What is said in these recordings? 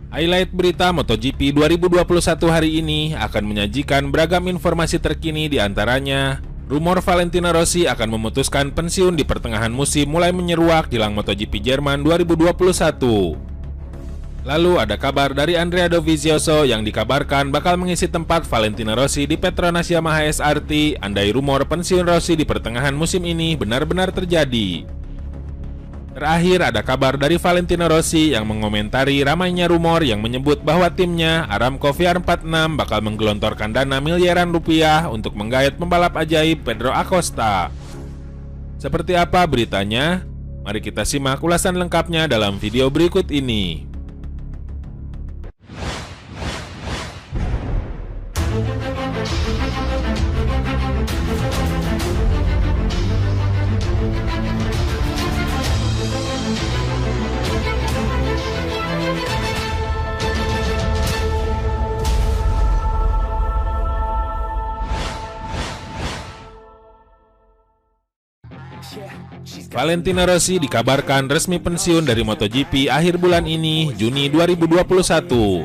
Highlight berita MotoGP 2021 hari ini akan menyajikan beragam informasi terkini, di antaranya rumor Valentino Rossi akan memutuskan pensiun di pertengahan musim mulai menyeruak jelang MotoGP Jerman 2021. Lalu ada kabar dari Andrea Dovizioso yang dikabarkan bakal mengisi tempat Valentino Rossi di Petronas Yamaha SRT andai rumor pensiun Rossi di pertengahan musim ini benar-benar terjadi. Terakhir ada kabar dari Valentino Rossi yang mengomentari ramainya rumor yang menyebut bahwa timnya Aramco VR46 bakal menggelontorkan dana miliaran rupiah untuk menggait pembalap ajaib Pedro Acosta. Seperti apa beritanya? Mari kita simak ulasan lengkapnya dalam video berikut ini. Valentino Rossi dikabarkan resmi pensiun dari MotoGP akhir bulan ini, Juni 2021.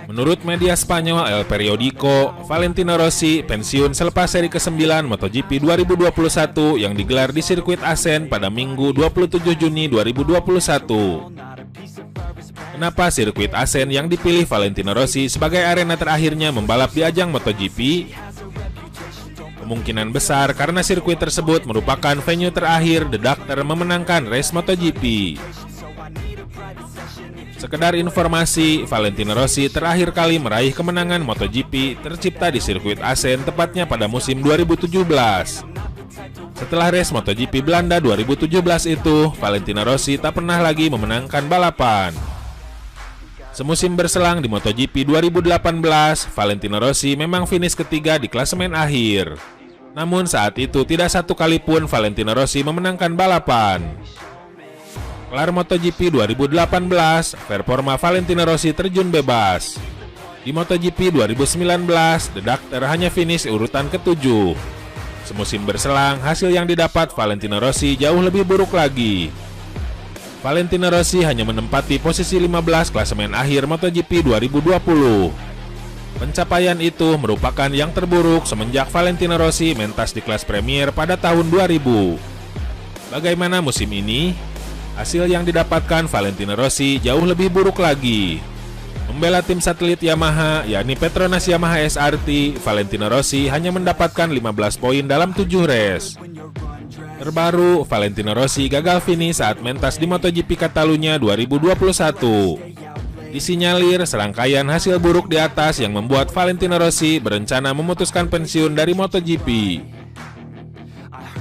Menurut media Spanyol El Periódico, Valentino Rossi pensiun selepas seri ke-9 MotoGP 2021 yang digelar di sirkuit Assen pada Minggu 27 Juni 2021. Kenapa sirkuit Assen yang dipilih Valentino Rossi sebagai arena terakhirnya membalap di ajang MotoGP? Kemungkinan besar karena sirkuit tersebut merupakan venue terakhir The Doctor memenangkan race MotoGP. Sekedar informasi, Valentino Rossi terakhir kali meraih kemenangan MotoGP tercipta di sirkuit Assen tepatnya pada musim 2017. Setelah race MotoGP Belanda 2017 itu, Valentino Rossi tak pernah lagi memenangkan balapan. Semusim berselang di MotoGP 2018, Valentino Rossi memang finish ketiga di klasemen akhir. Namun saat itu tidak satu kali pun Valentino Rossi memenangkan balapan. Kelar MotoGP 2018, performa Valentino Rossi terjun bebas. Di MotoGP 2019, The Doctor hanya finish urutan ke-7. Semusim berselang, hasil yang didapat Valentino Rossi jauh lebih buruk lagi. Valentino Rossi hanya menempati posisi 15 klasemen akhir MotoGP 2020. Pencapaian itu merupakan yang terburuk semenjak Valentino Rossi mentas di kelas Premier pada tahun 2000. Bagaimana musim ini? Hasil yang didapatkan Valentino Rossi jauh lebih buruk lagi. Membela tim satelit Yamaha, yakni Petronas Yamaha SRT, Valentino Rossi hanya mendapatkan 15 poin dalam 7 race. Terbaru, Valentino Rossi gagal finish saat mentas di MotoGP Catalunya 2021. Disinyalir serangkaian hasil buruk di atas yang membuat Valentino Rossi berencana memutuskan pensiun dari MotoGP.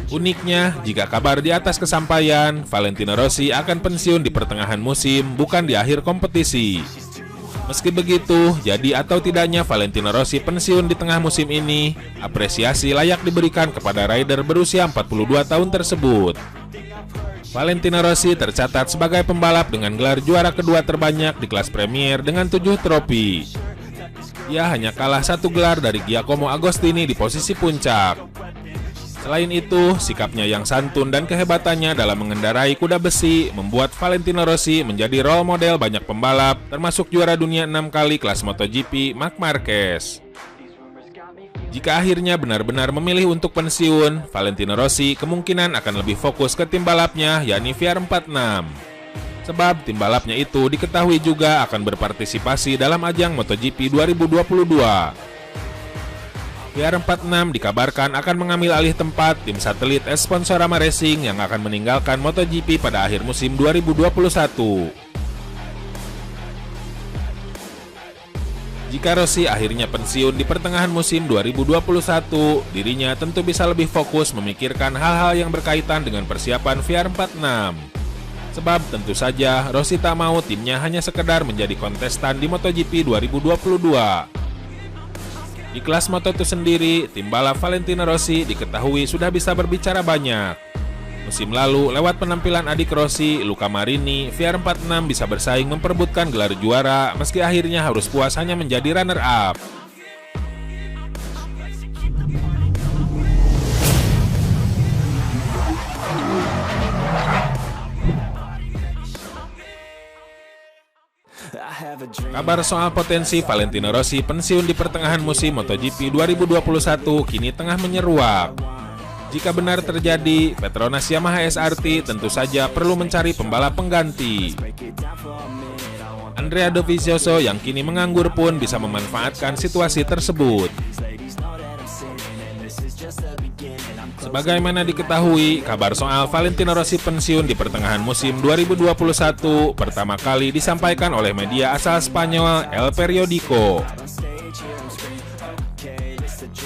Uniknya, jika kabar di atas kesampaian, Valentino Rossi akan pensiun di pertengahan musim, bukan di akhir kompetisi. Meski begitu, jadi atau tidaknya Valentino Rossi pensiun di tengah musim ini, apresiasi layak diberikan kepada rider berusia 42 tahun tersebut. Valentino Rossi tercatat sebagai pembalap dengan gelar juara kedua terbanyak di kelas Premier dengan 7 trofi. Ia hanya kalah 1 gelar dari Giacomo Agostini di posisi puncak. Selain itu, sikapnya yang santun dan kehebatannya dalam mengendarai kuda besi membuat Valentino Rossi menjadi role model banyak pembalap, termasuk juara dunia 6 kali kelas MotoGP Marc Marquez. Jika akhirnya benar-benar memilih untuk pensiun, Valentino Rossi kemungkinan akan lebih fokus ke tim balapnya, yakni VR46. Sebab tim balapnya itu diketahui juga akan berpartisipasi dalam ajang MotoGP 2022. VR46 dikabarkan akan mengambil alih tempat tim satelit Sponsorama Racing yang akan meninggalkan MotoGP pada akhir musim 2021. Jika Rossi akhirnya pensiun di pertengahan musim 2021, dirinya tentu bisa lebih fokus memikirkan hal-hal yang berkaitan dengan persiapan VR46. Sebab tentu saja Rossi tak mau timnya hanya sekedar menjadi kontestan di MotoGP 2022. Di kelas Moto2 sendiri, tim balap Valentino Rossi diketahui sudah bisa berbicara banyak. Musim lalu, lewat penampilan adik Rossi, Luca Marini, VR46 bisa bersaing memperebutkan gelar juara meski akhirnya harus puas hanya menjadi runner-up. Kabar soal potensi Valentino Rossi pensiun di pertengahan musim MotoGP 2021 kini tengah menyeruak. Jika benar terjadi, Petronas Yamaha SRT tentu saja perlu mencari pembalap pengganti. Andrea Dovizioso yang kini menganggur pun bisa memanfaatkan situasi tersebut. Sebagaimana diketahui, kabar soal Valentino Rossi pensiun di pertengahan musim 2021 pertama kali disampaikan oleh media asal Spanyol El Periódico.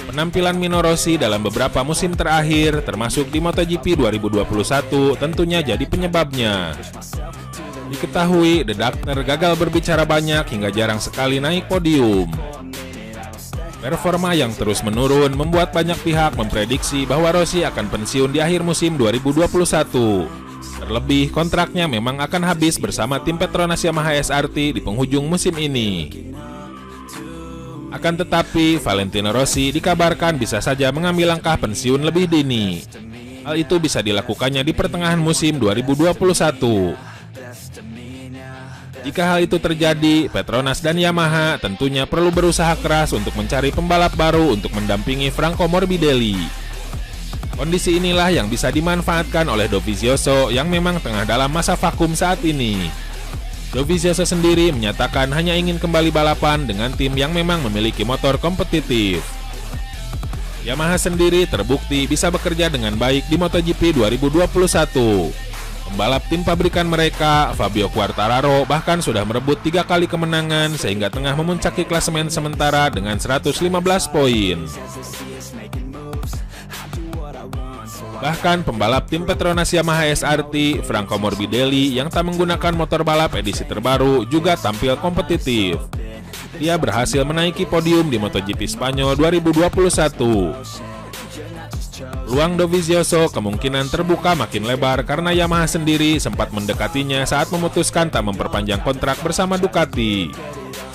Penampilan Mino Rossi dalam beberapa musim terakhir, termasuk di MotoGP 2021, tentunya jadi penyebabnya. Diketahui, The Doctor gagal berbicara banyak hingga jarang sekali naik podium. Performa yang terus menurun membuat banyak pihak memprediksi bahwa Rossi akan pensiun di akhir musim 2021. Terlebih, kontraknya memang akan habis bersama tim Petronas Yamaha SRT di penghujung musim ini. Akan tetapi, Valentino Rossi dikabarkan bisa saja mengambil langkah pensiun lebih dini. Hal itu bisa dilakukannya di pertengahan musim 2021. Jika hal itu terjadi, Petronas dan Yamaha tentunya perlu berusaha keras untuk mencari pembalap baru untuk mendampingi Franco Morbidelli. Kondisi inilah yang bisa dimanfaatkan oleh Dovizioso yang memang tengah dalam masa vakum saat ini. Dovizioso sendiri menyatakan hanya ingin kembali balapan dengan tim yang memang memiliki motor kompetitif. Yamaha sendiri terbukti bisa bekerja dengan baik di MotoGP 2021. Pembalap tim pabrikan mereka, Fabio Quartararo, bahkan sudah merebut 3 kali kemenangan sehingga tengah memuncaki klasemen sementara dengan 115 poin. Bahkan pembalap tim Petronas Yamaha SRT, Franco Morbidelli, yang tak menggunakan motor balap edisi terbaru juga tampil kompetitif. Dia berhasil menaiki podium di MotoGP Spanyol 2021. Peluang Dovizioso kemungkinan terbuka makin lebar karena Yamaha sendiri sempat mendekatinya saat memutuskan tak memperpanjang kontrak bersama Ducati.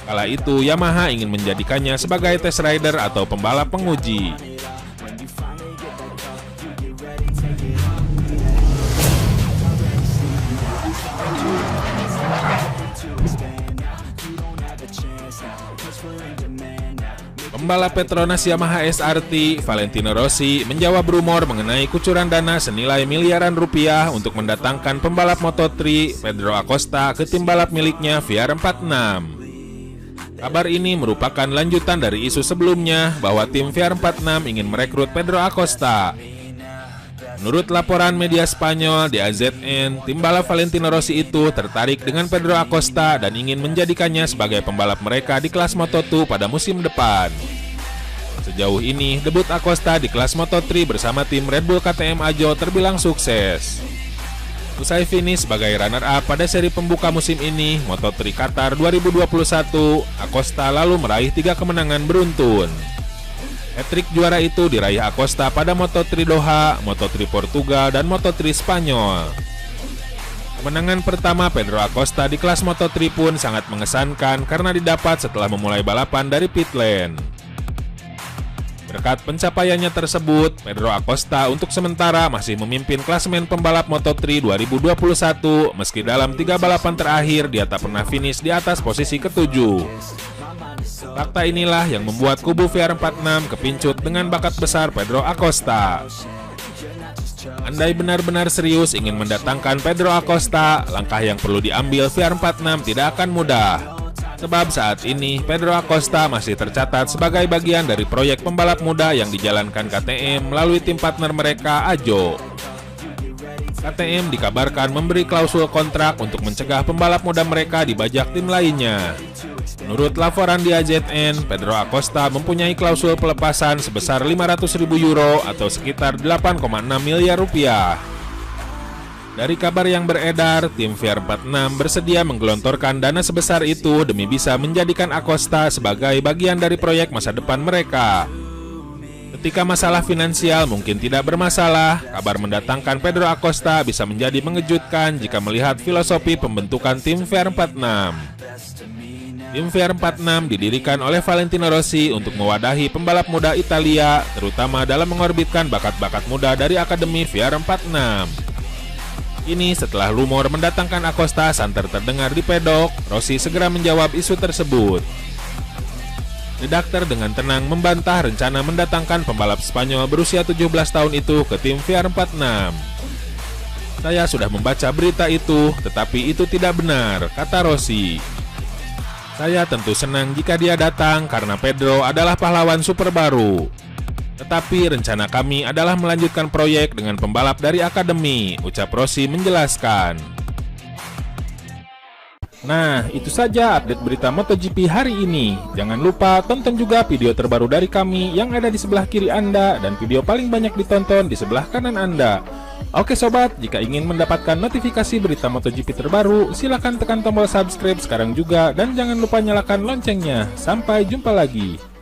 Kala itu Yamaha ingin menjadikannya sebagai test rider atau pembalap penguji. Pembalap Petronas Yamaha SRT, Valentino Rossi, menjawab rumor mengenai kucuran dana senilai miliaran rupiah untuk mendatangkan pembalap Moto3 Pedro Acosta ke tim balap miliknya VR46. Kabar ini merupakan lanjutan dari isu sebelumnya bahwa tim VR46 ingin merekrut Pedro Acosta. Menurut laporan media Spanyol di AZN, tim balap Valentino Rossi itu tertarik dengan Pedro Acosta dan ingin menjadikannya sebagai pembalap mereka di kelas Moto2 pada musim depan. Sejauh ini, debut Acosta di kelas Moto3 bersama tim Red Bull KTM Ajo terbilang sukses. Usai finish sebagai runner-up pada seri pembuka musim ini, Moto3 Qatar 2021, Acosta lalu meraih 3 kemenangan beruntun. Hat-trick juara itu diraih Acosta pada Moto3 Doha, Moto3 Portugal, dan Moto3 Spanyol. Kemenangan pertama Pedro Acosta di kelas Moto3 pun sangat mengesankan karena didapat setelah memulai balapan dari pit lane. Berkat pencapaiannya tersebut, Pedro Acosta untuk sementara masih memimpin klasemen pembalap Moto3 2021 meski dalam 3 balapan terakhir dia tak pernah finish di atas posisi ke-7. Fakta inilah yang membuat kubu VR46 kepincut dengan bakat besar Pedro Acosta. Andai benar-benar serius ingin mendatangkan Pedro Acosta, langkah yang perlu diambil VR46 tidak akan mudah. Sebab saat ini Pedro Acosta masih tercatat sebagai bagian dari proyek pembalap muda yang dijalankan KTM melalui tim partner mereka Ajo. KTM dikabarkan memberi klausul kontrak untuk mencegah pembalap muda mereka dibajak tim lainnya. Menurut laporan di AZN, Pedro Acosta mempunyai klausul pelepasan sebesar 500.000 euro atau sekitar 8,6 miliar rupiah. Dari kabar yang beredar, tim VR46 bersedia menggelontorkan dana sebesar itu demi bisa menjadikan Acosta sebagai bagian dari proyek masa depan mereka. Ketika masalah finansial mungkin tidak bermasalah, kabar mendatangkan Pedro Acosta bisa menjadi mengejutkan jika melihat filosofi pembentukan tim VR46. Tim VR46 didirikan oleh Valentino Rossi untuk mewadahi pembalap muda Italia, terutama dalam mengorbitkan bakat-bakat muda dari Akademi VR46. Ini setelah rumor mendatangkan Acosta santer terdengar di pedok, Rossi segera menjawab isu tersebut. Redaktor dengan tenang membantah rencana mendatangkan pembalap Spanyol berusia 17 tahun itu ke tim VR46. Saya sudah membaca berita itu, tetapi itu tidak benar, kata Rossi. Saya tentu senang jika dia datang karena Pedro adalah pahlawan super baru. Tetapi rencana kami adalah melanjutkan proyek dengan pembalap dari akademi, ucap Rossi menjelaskan. Nah, itu saja update berita MotoGP hari ini. Jangan lupa tonton juga video terbaru dari kami yang ada di sebelah kiri Anda dan video paling banyak ditonton di sebelah kanan Anda. Oke sobat, jika ingin mendapatkan notifikasi berita MotoGP terbaru, silakan tekan tombol subscribe sekarang juga dan jangan lupa nyalakan loncengnya. Sampai jumpa lagi.